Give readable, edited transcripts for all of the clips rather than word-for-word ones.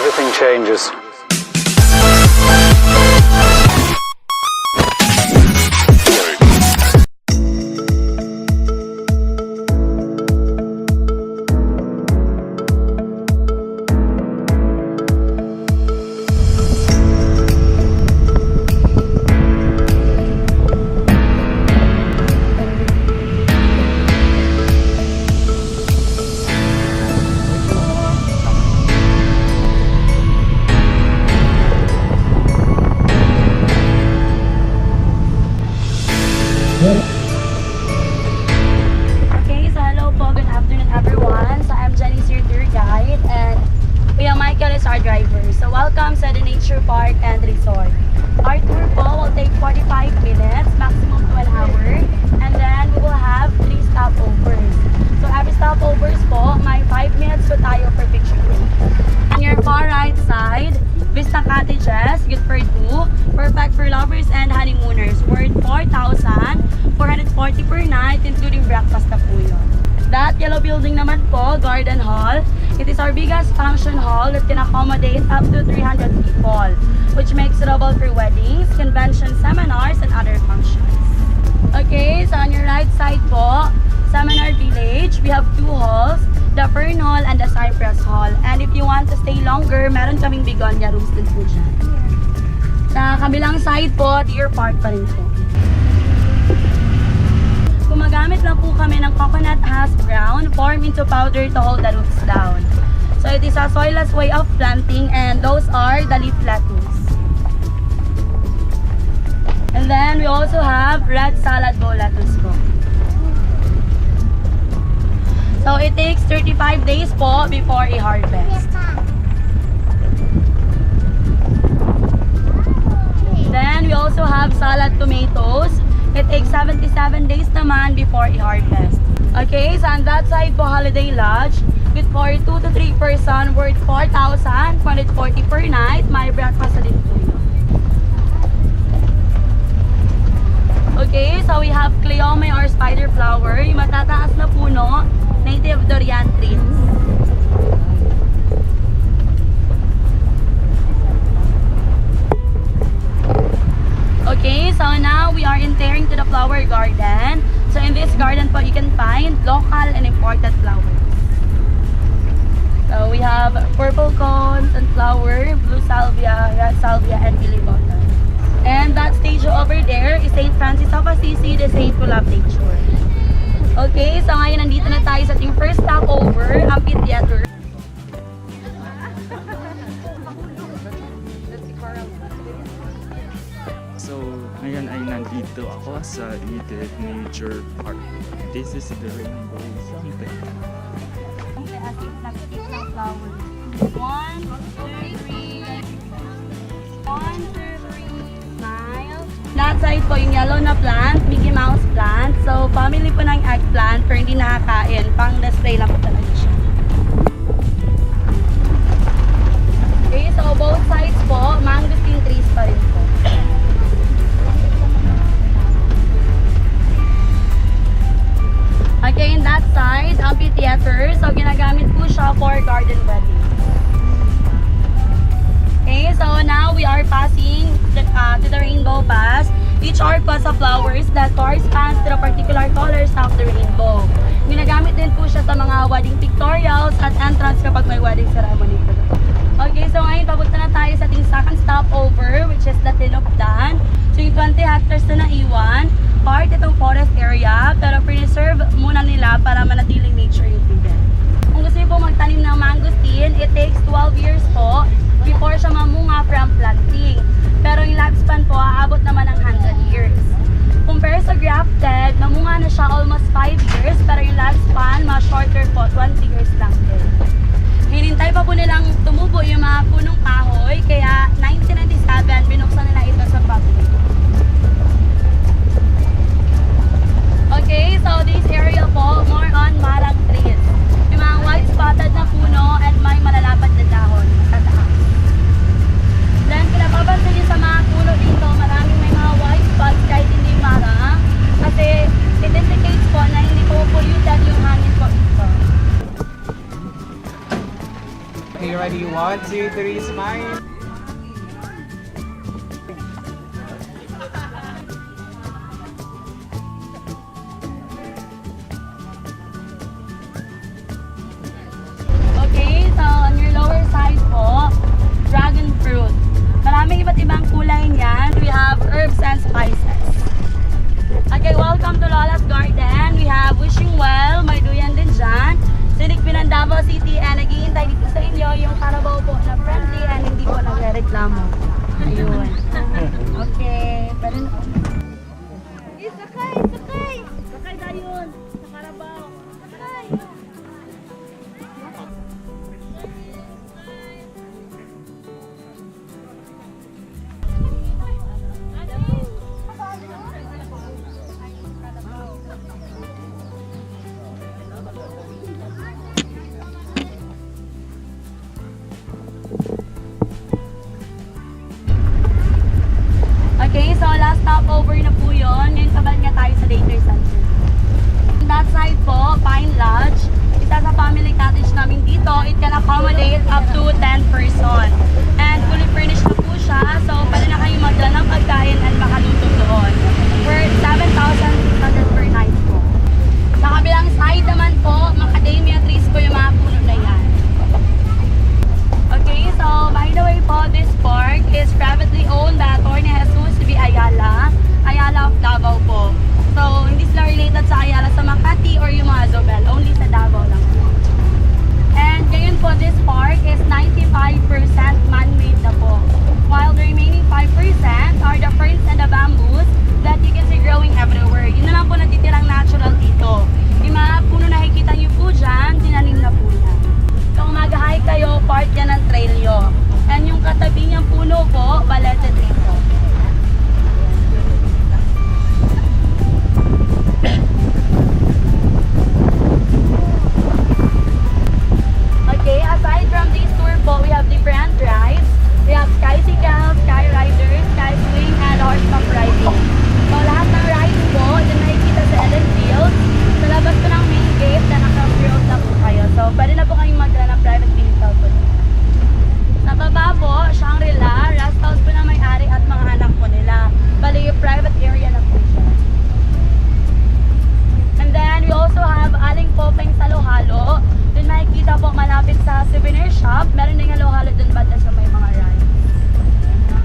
everything changes. Okay, so hello po, good afternoon everyone. So I'm Jenny's your tour guide and Kuya Michael is our driver. So welcome sa the Nature Park and Resort. Our tour po will take 45 minutes, maximum to an hour. And then we will have 3 stopovers. So every stopovers po, may 5 minutes po tayo per picture take. On your far right side, Vista Cottages, good for 2. Perfect for lovers and honeymooners. Worth 4,440 per night, including breakfast na po yun. That yellow building naman po, Garden Hall. It is our biggest function hall that can accommodate up to 300 people, which makes it suitable for weddings, conventions, seminars, and other functions. Okay, so on your right side po, Seminar Village, we have 2 halls, the Fern Hall and the Cypress Hall. And if you want to stay longer, meron kaming begonia rooms din po dyan. Sa kabilang side po, Deer Park pa rin po. Gumagamit lang po kami ng coconut hash brown formed into powder to hold the roots down. So it is a soilless way of planting and those are the leaf lettuce. And then we also have red salad bowl lettuce po. So it takes 35 days po before a harvest. Then we also have salad tomatoes. It takes 77 days naman before a harvest. Okay, so on that side po, Holiday Lodge. Good for 2 to 3 person, worth 4,440 per night. May breakfast na din po yun. Okay, so we have Cleome or spider flower. Yung matataas na puno, native durian trees. Okay, so now we are entering to the flower garden. So in this garden po, you can find local and imported flowers. So we have purple cone, sunflower, blue salvia, red salvia, and lily bottom. And that statue over there is St. Francis of Assisi, the saint who loved nature. Okay, so ngayon nandito na tayo sa ating first stopover, amphitheater. So, ngayon ay nandito ako sa Eden Nature Park. This is the rainbow something. Flowers. 1, 2, 3. 1, 2, 3. Smile. That side po yung yellow na plant, Mickey Mouse plant. So, family po ng eggplant pero hindi nakakain. Pang display lang po talaga siya. Okay, so both sides po, mangosteen trees pa rin po. Okay, in that side, amphitheater. So, ginagamit po siya for garden weddings. Okay, so now we are passing to the rainbow pass. Each arc was of flowers that corresponds to the particular colors of the rainbow. Ginagamit din po siya sa mga wedding pictorials at entrance kapag may wedding ceremony po. Okay, so ngayon papunta na tayo sa ating second stopover, which is the Tinupdan. So yung 20 hectares na naiwan, part itong forest area, pero preserve muna nila para manatiling nature yung tubig. Kung gusto niyo po magtanim ng mangosteen, it takes 12 years po before siya mamunga from planting. Pero yung lifespan po, aabot naman ng 100 years. Compare sa grafted, namunga na siya almost 5 years, pero yung lifespan, mas shorter po, 20 years lang din. Hinintay pa po nilang tumubo yung mga punong kahoy, kaya 1997, binuksan nila ito sa public. Okay, so this area po, more on marag trees. May mga white spotted na puno at may malalapad na dahon sa taas. Then, pinapapansin niyo sa mga puno dito, maraming may mga white spots kahit hindi marang. Kasi, it indicates po na hindi po polluted yung hangin po dito. Okay, ready, 1, 1, 2, 3, smile. Okay, so on your lower side po, dragon fruit. Maraming iba't ibang kulay niyan. We have herbs and spices. Okay, welcome to Lola's Garden. We have Wishing Well, may duyan din dyan. Sinik Pinan, Davao City, and naghihintay dito sa inyo yung Carabao po na friendly and hindi po nagre-reklamo. Ayun. Okay, pwede na po. Sakay! Sakay! Sakay dayon sa Carabao. Sakay! Okay, so last stopover na po yun. Ngayon kabal nga tayo sa daycare center. On that side po, Pine Lodge. Isa sa family cottage namin dito, it can accommodate up to 10 person. And fully furnished na po siya, so pwede na kayong magdala ng pagkain and makaluto doon. For 7,600 per night po. Sa kabilang side naman po, macadamia trees po yung mga puno na yan. Okay, so by the way po, this park is privately owned by Atty. Jesus V. Ayala of Davao po. So, hindi sila related sa Ayala sa Makati or yung mga Zobel, only sa Davao lang po. And ngayon po, this park is 95% man-made na po. While the remaining 5% are the ferns and the bamboos that you can see growing everywhere. Yun na lang po natitirang natural dito. Yung mga puno na nakikita nyo po dyan, tinanim na po yan. Kung mag-hike kayo, part yan ng trail nyo. And yung katabi niyang puno po, balete tree po. Okay, aside from this tour po, we have different rides. We have skycycle, sky riders, sky swing, and horseback riding. So lahat ng rides po, dyan nakikita sa Ellen Field. Sa labas po ng main gate, na naka-road na po kayo. So pwede na po kayong magdala ng private vehicle po. Sa baba po, Shangri-La, rest house po na may-ari at mga anak po nila. Bali, private area na po siya. And then, we also have Aling Popeng sa Lohalo. Dun makikita po malapit sa souvenir shop. Meron din nga Lohalo dun banda sa may mga rides.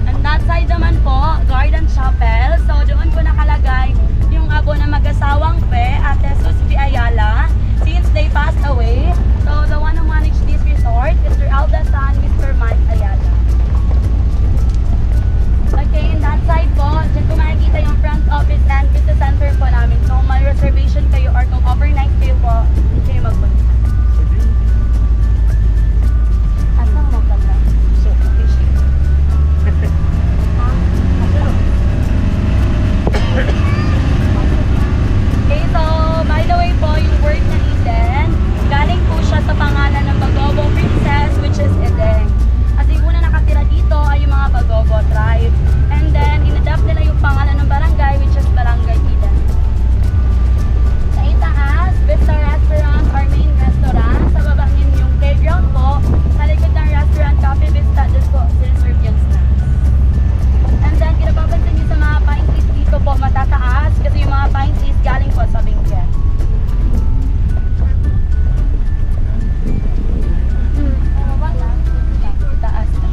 And that side naman po, Garden Chapel. So, doon po nakalagay yung abo na mag-asawang Pe at Jesus V. Ayala since they passed away. So, the one who managed this resort is their eldest son, Mr. Mike Ayala. Okay, in that side po, dyan po makikita yung front office and business center po namin. So, kung may reservation kayo or kung overnight kayo po, kayo magpunta. Asang mo pala? Fishing. Okay, so, by the way po, yung word na Eden, galing po siya sa pangalan ng Bagobo Princess, which is Eden. Kasi una nakatira dito ay yung mga Bagobo tribe. And then, inadapt nila yung pangalan ng barangay, which is Barangay Eden. Sa itaas, Vista Restaurant, our main restaurant. Sa baba niyo yung playground po. Sa likod ng restaurant, Cafe Vista, doon po, sinaserve yung snacks. And then, kinapapansin niyo sa mga pine trees dito po, matataas. Kasi yung mga pine trees galing po sa Benguet. Taas na.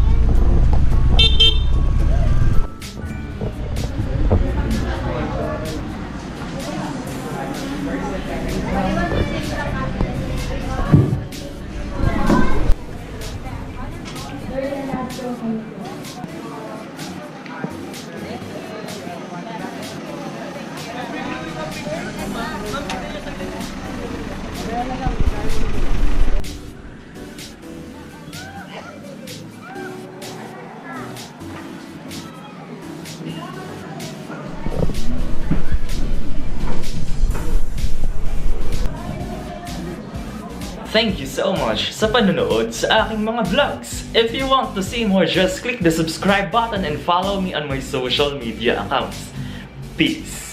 Thank you so much sa panonood sa aking mga vlogs. If you want to see more, just click the subscribe button and follow me on my social media accounts. Peace!